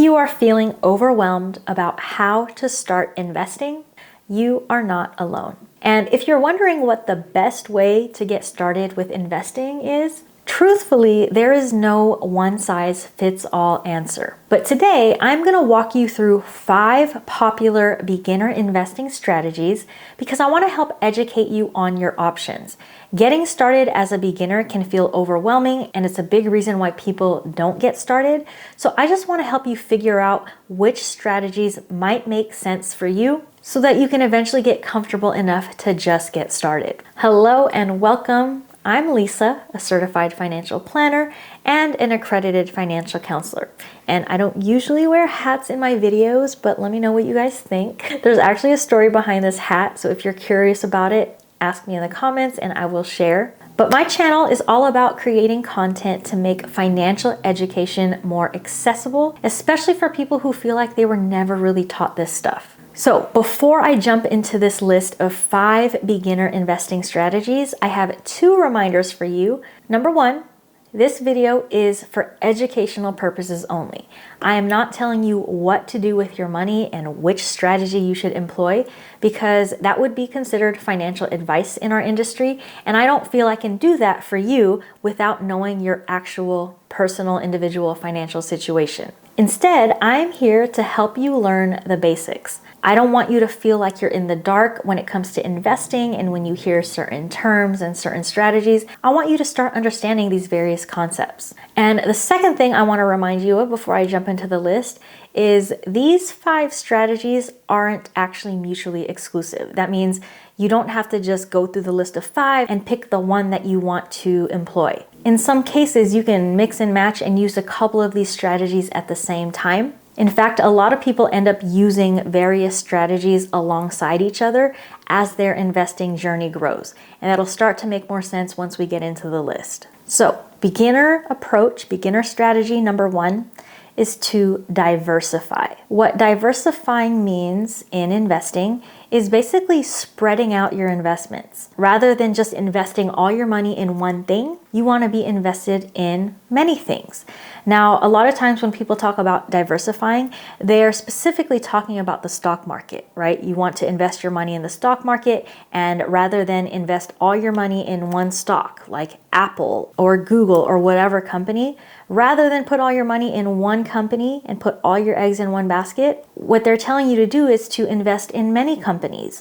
you are feeling overwhelmed about how to start investing, you are not alone. And if you're wondering what the best way to get started with investing is, truthfully, there is no one-size-fits-all answer. But today, I'm going to walk you through 5 popular beginner investing strategies because I want to help educate you on your options. Getting started as a beginner can feel overwhelming, and it's a big reason why people don't get started. So I just want to help you figure out which strategies might make sense for you so that you can eventually get comfortable enough to just get started. Hello and welcome. I'm Lissa, a certified financial planner and an accredited financial counselor. And I don't usually wear hats in my videos, but let me know what you guys think. There's actually a story behind this hat, so if you're curious about it, ask me in the comments and I will share. But my channel is all about creating content to make financial education more accessible, especially for people who feel like they were never really taught this stuff. So before I jump into this list of 5 beginner investing strategies, I have 2 reminders for you. Number 1, this video is for educational purposes only. I am not telling you what to do with your money and which strategy you should employ because that would be considered financial advice in our industry, and I don't feel I can do that for you without knowing your actual personal individual financial situation. Instead, I'm here to help you learn the basics. I don't want you to feel like you're in the dark when it comes to investing, and when you hear certain terms and certain strategies, I want you to start understanding these various concepts. And the second thing I want to remind you of before I jump into the list is these 5 strategies aren't actually mutually exclusive. That means you don't have to just go through the list of 5 and pick the one that you want to employ. In some cases, you can mix and match and use a couple of these strategies at the same time. In fact, a lot of people end up using various strategies alongside each other as their investing journey grows. And that'll start to make more sense once we get into the list. So, beginner approach, beginner strategy number 1 is to diversify. What diversifying means in investing is basically spreading out your investments. Rather than just investing all your money in one thing, you want to be invested in many things. Now, a lot of times when people talk about diversifying, they're specifically talking about the stock market, right? You want to invest your money in the stock market, and rather than invest all your money in one stock, like Apple or Google or whatever company, rather than put all your money in one company and put all your eggs in one basket, what they're telling you to do is to invest in many companies.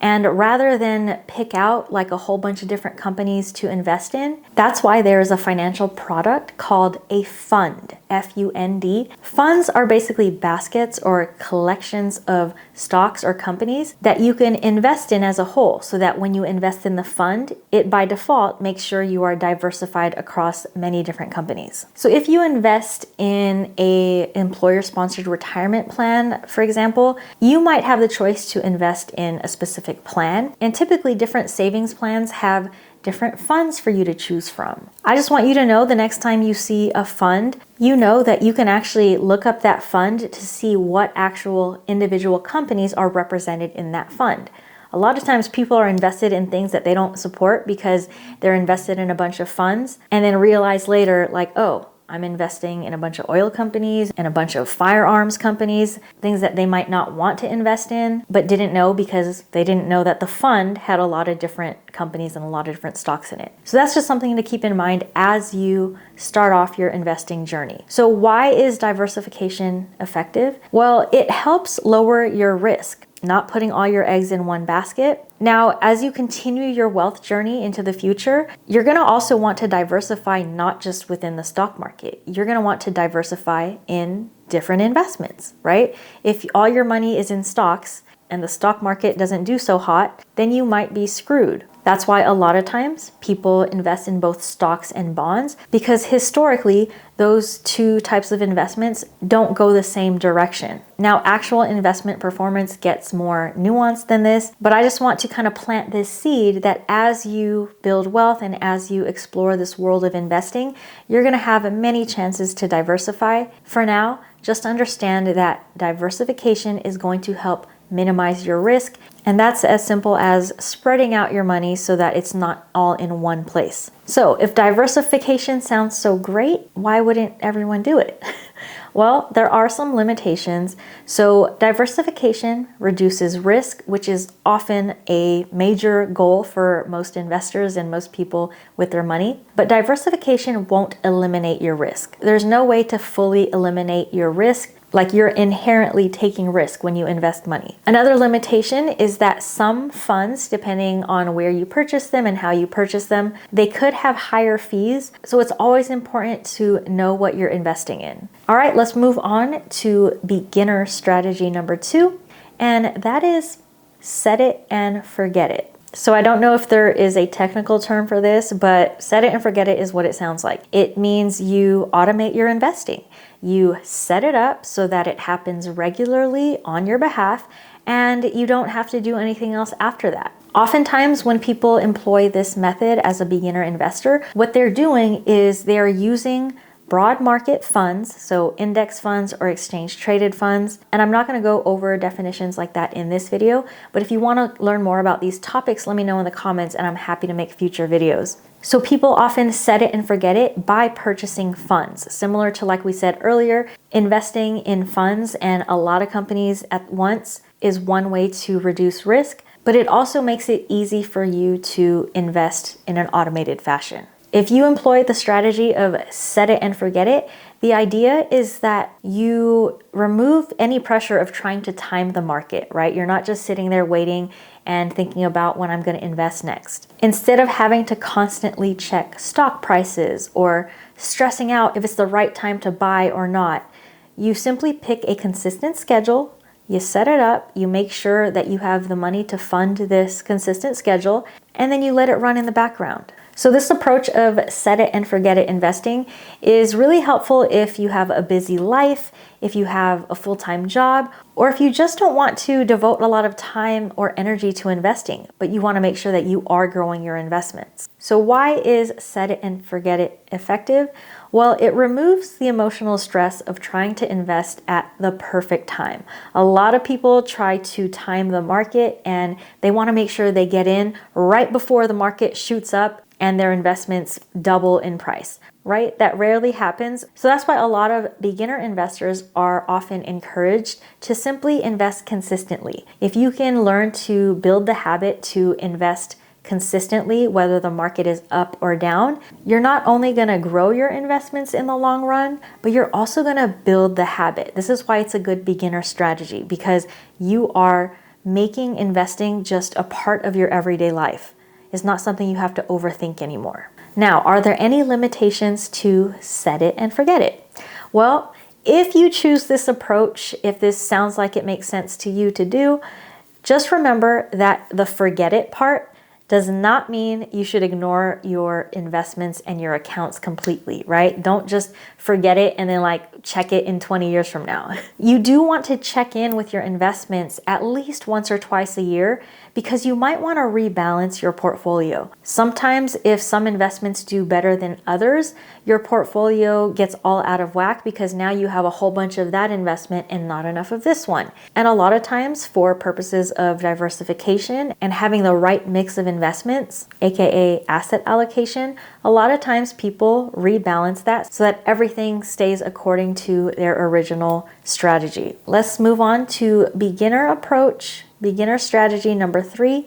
And rather than pick out like a whole bunch of different companies to invest in, that's why there is a financial product called a fund, F-U-N-D. Funds are basically baskets or collections of stocks or companies that you can invest in as a whole, so that when you invest in the fund, it by default makes sure you are diversified across many different companies. So if you invest in a employer-sponsored retirement plan, for example, you might have the choice to invest in a specific plan, and typically different savings plans have different funds for you to choose from. I just want you to know the next time you see a fund, you know that you can actually look up that fund to see what actual individual companies are represented in that fund. A lot of times people are invested in things that they don't support because they're invested in a bunch of funds and then realize later like, oh, I'm investing in a bunch of oil companies and a bunch of firearms companies, things that they might not want to invest in, but didn't know because they didn't know that the fund had a lot of different companies and a lot of different stocks in it. So that's just something to keep in mind as you start off your investing journey. So why is diversification effective? Well, it helps lower your risk, not putting all your eggs in one basket. Now, as you continue your wealth journey into the future, you're going to also want to diversify not just within the stock market. You're going to want to diversify in different investments, right? If all your money is in stocks and the stock market doesn't do so hot, then you might be screwed. That's why a lot of times people invest in both stocks and bonds, because historically those 2 types of investments don't go the same direction. Now, actual investment performance gets more nuanced than this, but I just want to kind of plant this seed that as you build wealth and as you explore this world of investing, you're going to have many chances to diversify. For now, just understand that diversification is going to help minimize your risk, and that's as simple as spreading out your money so that it's not all in one place. So if diversification sounds so great, why wouldn't everyone do it? Well, there are some limitations. So diversification reduces risk, which is often a major goal for most investors and most people with their money. But diversification won't eliminate your risk. There's no way to fully eliminate your risk. Like you're inherently taking risk when you invest money. Another limitation is that some funds, depending on where you purchase them and how you purchase them, they could have higher fees. So it's always important to know what you're investing in. All right, let's move on to beginner strategy number 2, and that is set it and forget it. So I don't know if there is a technical term for this, but set it and forget it is what it sounds like. It means you automate your investing. You set it up so that it happens regularly on your behalf, and you don't have to do anything else after that. Oftentimes when people employ this method as a beginner investor, what they're doing is they're using broad market funds, so index funds or exchange traded funds. And I'm not going to go over definitions like that in this video, but if you want to learn more about these topics, let me know in the comments and I'm happy to make future videos. So people often set it and forget it by purchasing funds. Similar to, like we said earlier, investing in funds and a lot of companies at once is one way to reduce risk, but it also makes it easy for you to invest in an automated fashion. If you employ the strategy of set it and forget it, the idea is that you remove any pressure of trying to time the market, right? You're not just sitting there waiting and thinking about when I'm going to invest next. Instead of having to constantly check stock prices or stressing out if it's the right time to buy or not, you simply pick a consistent schedule, you set it up, you make sure that you have the money to fund this consistent schedule, and then you let it run in the background. So this approach of set it and forget it investing is really helpful if you have a busy life, if you have a full-time job, or if you just don't want to devote a lot of time or energy to investing, but you want to make sure that you are growing your investments. So why is set it and forget it effective? Well, it removes the emotional stress of trying to invest at the perfect time. A lot of people try to time the market and they want to make sure they get in right before the market shoots up and their investments double in price, right? That rarely happens. So that's why a lot of beginner investors are often encouraged to simply invest consistently. If you can learn to build the habit to invest consistently, whether the market is up or down, you're not only going to grow your investments in the long run, but you're also going to build the habit. This is why it's a good beginner strategy, because you are making investing just a part of your everyday life. It's not something you have to overthink anymore. Now, are there any limitations to set it and forget it? Well, if you choose this approach, if this sounds like it makes sense to you to do, just remember that the forget it part does not mean you should ignore your investments and your accounts completely, right? Don't just forget it and then like check it in 20 years from now. You do want to check in with your investments at least once or twice a year because you might want to rebalance your portfolio. Sometimes if some investments do better than others, your portfolio gets all out of whack because now you have a whole bunch of that investment and not enough of this one. And a lot of times for purposes of diversification and having the right mix of investments, aka asset allocation, a lot of times people rebalance that so that everything stays according to their original strategy. Let's move on to beginner strategy number 3,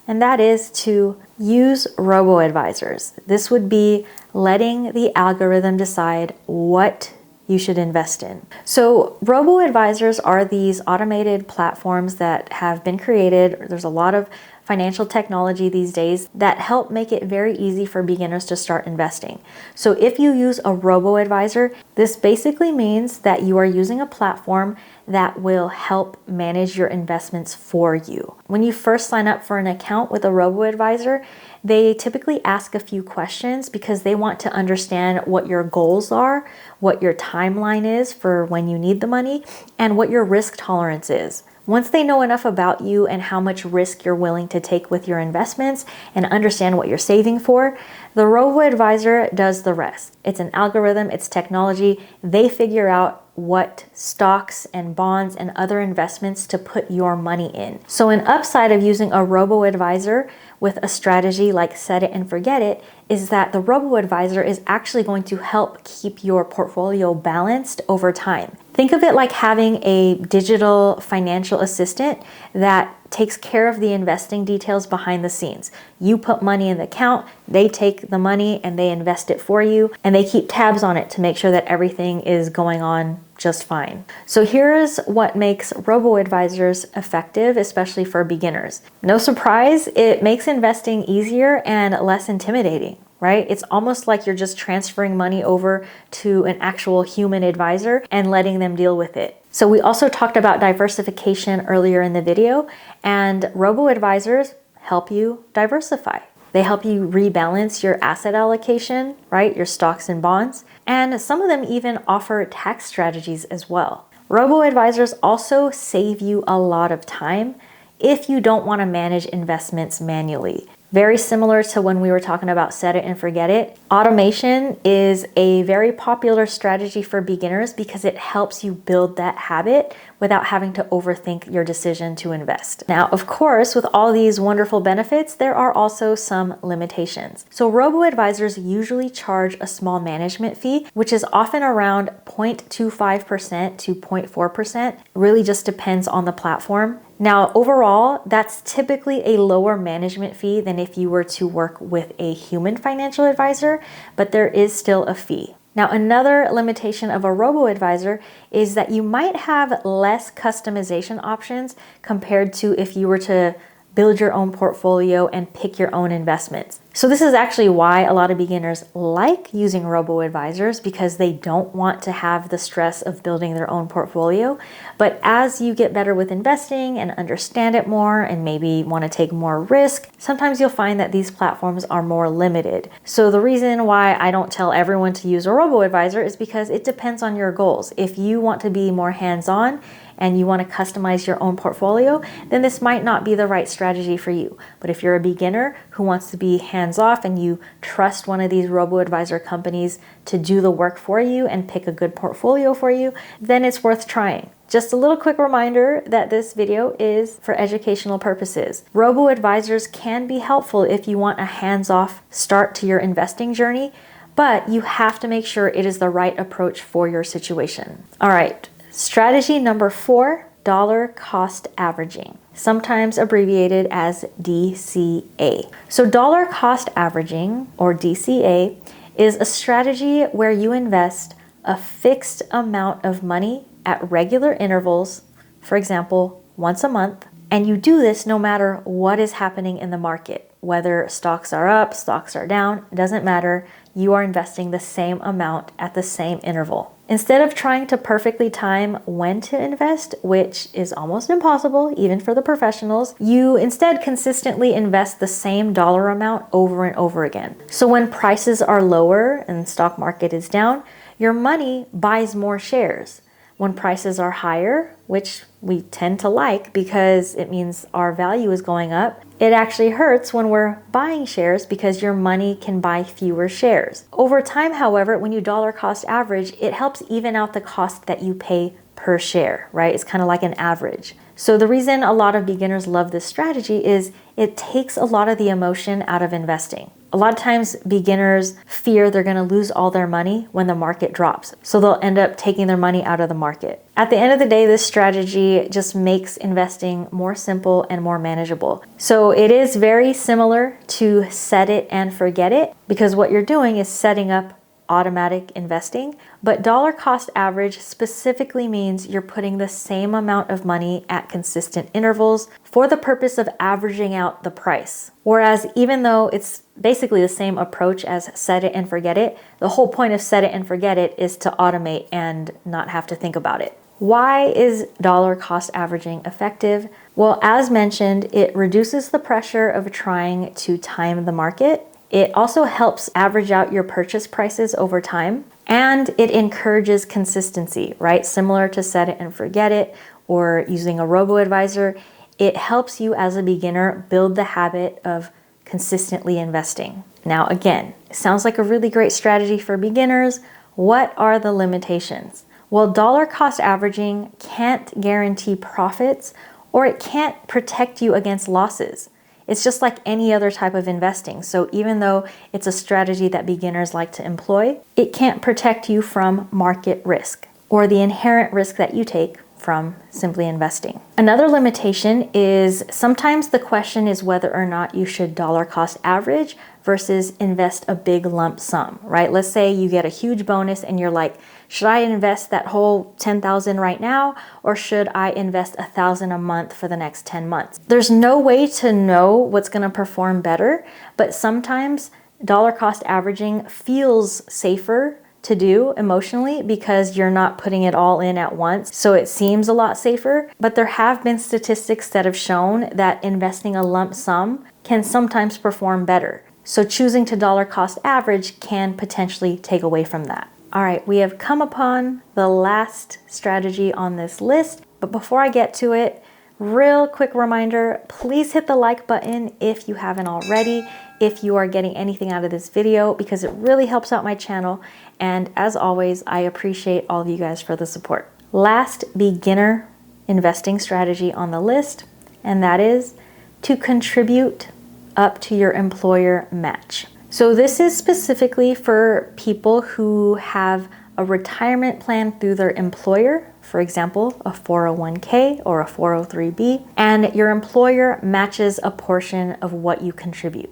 and that is to use robo-advisors. This would be letting the algorithm decide what you should invest in. So robo-advisors are these automated platforms that have been created. There's a lot of financial technology these days that help make it very easy for beginners to start investing. So if you use a robo-advisor, this basically means that you are using a platform that will help manage your investments for you. When you first sign up for an account with a robo-advisor, they typically ask a few questions because they want to understand what your goals are, what your timeline is for when you need the money, and what your risk tolerance is. Once they know enough about you and how much risk you're willing to take with your investments and understand what you're saving for, the robo-advisor does the rest. It's an algorithm, it's technology. They figure out what stocks and bonds and other investments to put your money in. So an upside of using a robo-advisor with a strategy like set it and forget it is that the robo-advisor is actually going to help keep your portfolio balanced over time. Think of it like having a digital financial assistant that takes care of the investing details behind the scenes. You put money in the account, they take the money and they invest it for you, and they keep tabs on it to make sure that everything is going on just fine. So here's what makes robo-advisors effective, especially for beginners. No surprise, it makes investing easier and less intimidating, right? It's almost like you're just transferring money over to an actual human advisor and letting them deal with it. So we also talked about diversification earlier in the video, and robo-advisors help you diversify. They help you rebalance your asset allocation, right? Your stocks and bonds. And some of them even offer tax strategies as well. Robo-advisors also save you a lot of time if you don't want to manage investments manually. Very similar to when we were talking about set it and forget it. Automation is a very popular strategy for beginners because it helps you build that habit without having to overthink your decision to invest. Now, of course, with all these wonderful benefits, there are also some limitations. So robo-advisors usually charge a small management fee, which is often around 0.25% to 0.4%. Really just depends on the platform. Now, overall, that's typically a lower management fee than if you were to work with a human financial advisor, but there is still a fee. Now, another limitation of a robo-advisor is that you might have less customization options compared to if you were to build your own portfolio and pick your own investments. So this is actually why a lot of beginners like using robo-advisors, because they don't want to have the stress of building their own portfolio. But as you get better with investing and understand it more and maybe want to take more risk, sometimes you'll find that these platforms are more limited. So the reason why I don't tell everyone to use a robo-advisor is because it depends on your goals. If you want to be more hands-on and you want to customize your own portfolio, then this might not be the right strategy for you. But if you're a beginner who wants to be hands-off and you trust one of these robo-advisor companies to do the work for you and pick a good portfolio for you, then it's worth trying. Just a little quick reminder that this video is for educational purposes. Robo-advisors can be helpful if you want a hands-off start to your investing journey, but you have to make sure it is the right approach for your situation. All right. Strategy number 4, dollar cost averaging, sometimes abbreviated as DCA. So dollar cost averaging, or DCA, is a strategy where you invest a fixed amount of money at regular intervals, for example, once a month, and you do this no matter what is happening in the market. Whether stocks are up, stocks are down, it doesn't matter. You are investing the same amount at the same interval. Instead of trying to perfectly time when to invest, which is almost impossible even for the professionals, you instead consistently invest the same dollar amount over and over again. So when prices are lower and the stock market is down, your money buys more shares. When prices are higher, which we tend to like because it means our value is going up, it actually hurts when we're buying shares because your money can buy fewer shares. Over time, however, when you dollar cost average, it helps even out the cost that you pay per share, right? It's kind of like an average. So the reason a lot of beginners love this strategy is it takes a lot of the emotion out of investing. A lot of times beginners fear they're going to lose all their money when the market drops. So they'll end up taking their money out of the market. At the end of the day, this strategy just makes investing more simple and more manageable. So it is very similar to set it and forget it, because what you're doing is setting up automatic investing, but dollar cost average specifically means you're putting the same amount of money at consistent intervals for the purpose of averaging out the price. Whereas even though it's basically the same approach as set it and forget it, the whole point of set it and forget it is to automate and not have to think about it. Why is dollar cost averaging effective? Well, as mentioned, it reduces the pressure of trying to time the market. It also helps average out your purchase prices over time, and it encourages consistency, right? Similar to set it and forget it or using a robo-advisor, it helps you as a beginner build the habit of consistently investing. Now, again, it sounds like a really great strategy for beginners. What are the limitations? Well, dollar cost averaging can't guarantee profits, or it can't protect you against losses. It's just like any other type of investing. So even though it's a strategy that beginners like to employ, it can't protect you from market risk or the inherent risk that you take from simply investing. Another limitation is sometimes the question is whether or not you should dollar cost average versus invest a big lump sum, right? Let's say you get a huge bonus and you're like, should I invest that whole 10,000 right now, or should I invest 1,000 a month for the next 10 months? There's no way to know what's going to perform better, but sometimes dollar cost averaging feels safer to do emotionally because you're not putting it all in at once. So it seems a lot safer, but there have been statistics that have shown that investing a lump sum can sometimes perform better. So choosing to dollar cost average can potentially take away from that. All right, we have come upon the last strategy on this list, but before I get to it, real quick reminder, please hit the like button if you haven't already, if you are getting anything out of this video, because it really helps out my channel. And as always, I appreciate all of you guys for the support. Last beginner investing strategy on the list, and that is to contribute up to your employer match. So this is specifically for people who have a retirement plan through their employer, for example, a 401k or a 403b, and your employer matches a portion of what you contribute.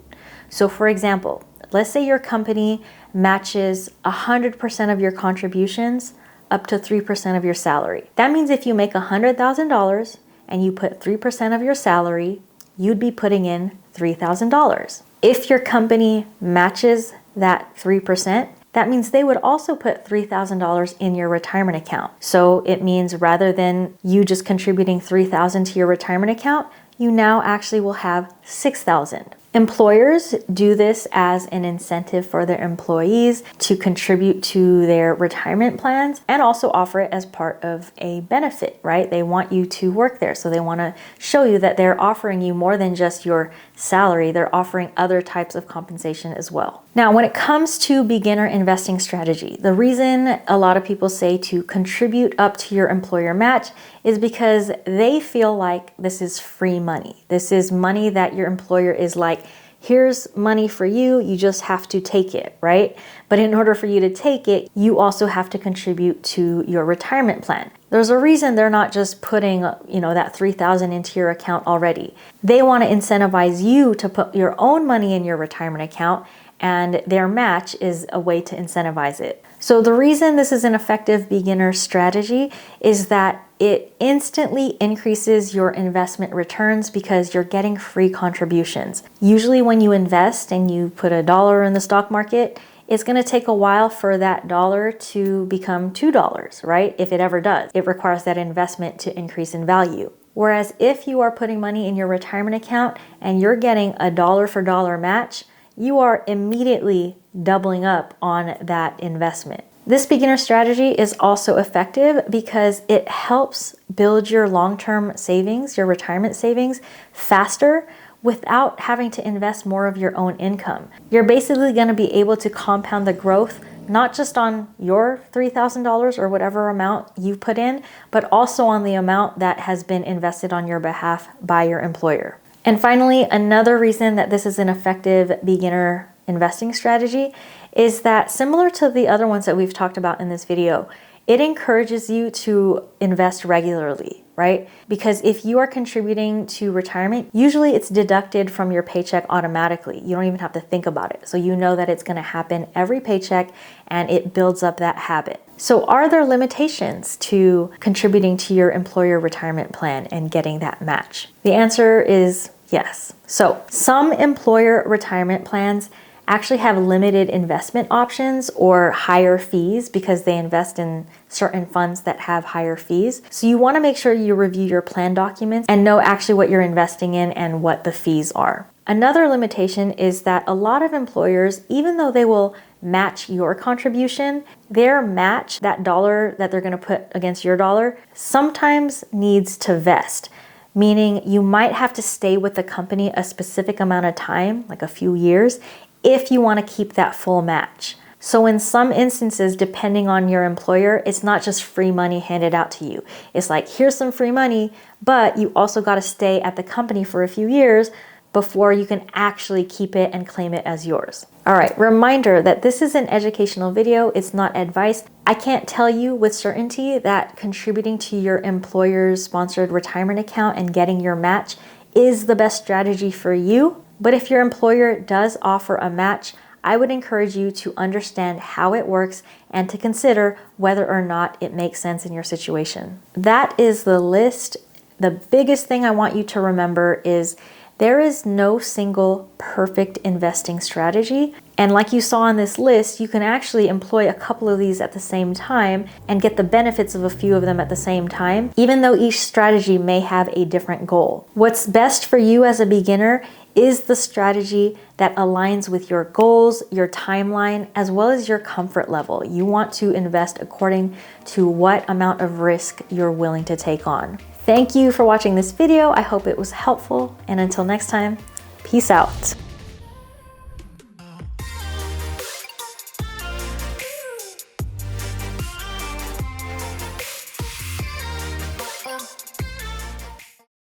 So for example, let's say your company matches 100% of your contributions up to 3% of your salary. That means if you make $100,000 and you put 3% of your salary, you'd be putting in $3,000. If your company matches that 3%, that means they would also put $3,000 in your retirement account. So it means rather than you just contributing $3,000 to your retirement account, you now actually will have $6,000. Employers do this as an incentive for their employees to contribute to their retirement plans and also offer it as part of a benefit, right? They want you to work there. So they want to show you that they're offering you more than just your salary. They're offering other types of compensation as well. Now, when it comes to beginner investing strategy, the reason a lot of people say to contribute up to your employer match is because they feel like this is free money. This is money that your employer is like, here's money for you, you just have to take it, right? But in order for you to take it, you also have to contribute to your retirement plan. There's a reason they're not just putting, that $3,000 into your account already. They want to incentivize you to put your own money in your retirement account, and their match is a way to incentivize it. So the reason this is an effective beginner strategy is that it instantly increases your investment returns because you're getting free contributions. Usually when you invest and you put $1 in the stock market, it's going to take a while for that dollar to become $2, right? If it ever does. It requires that investment to increase in value. Whereas if you are putting money in your retirement account and you're getting a dollar for dollar match, you are immediately doubling up on that investment. This beginner strategy is also effective because it helps build your long-term savings, your retirement savings, faster without having to invest more of your own income. You're basically going to be able to compound the growth not just on your $3,000 or whatever amount you put in, but also on the amount that has been invested on your behalf by your employer. And finally, another reason that this is an effective beginner investing strategy is that similar to the other ones that we've talked about in this video, it encourages you to invest regularly, right? Because if you are contributing to retirement, usually it's deducted from your paycheck automatically. You don't even have to think about it. So you know that it's going to happen every paycheck and it builds up that habit. So are there limitations to contributing to your employer retirement plan and getting that match? The answer is yes. So some employer retirement plans actually have limited investment options or higher fees because they invest in certain funds that have higher fees. So you want to make sure you review your plan documents and know actually what you're investing in and what the fees are. Another limitation is that a lot of employers, even though they will match your contribution, their match, that dollar that they're going to put against your dollar, sometimes needs to vest. Meaning you might have to stay with the company a specific amount of time, like a few years, if you want to keep that full match. So in some instances, depending on your employer, it's not just free money handed out to you. It's like, here's some free money, but you also got to stay at the company for a few years before you can actually keep it and claim it as yours. All right, reminder that this is an educational video, it's not advice. I can't tell you with certainty that contributing to your employer's sponsored retirement account and getting your match is the best strategy for you. But if your employer does offer a match, I would encourage you to understand how it works and to consider whether or not it makes sense in your situation. That is the list. The biggest thing I want you to remember is there is no single perfect investing strategy. And like you saw on this list, you can actually employ a couple of these at the same time and get the benefits of a few of them at the same time, even though each strategy may have a different goal. What's best for you as a beginner is the strategy that aligns with your goals, your timeline, as well as your comfort level. You want to invest according to what amount of risk you're willing to take on. Thank you for watching this video. I hope it was helpful. And until next time, peace out.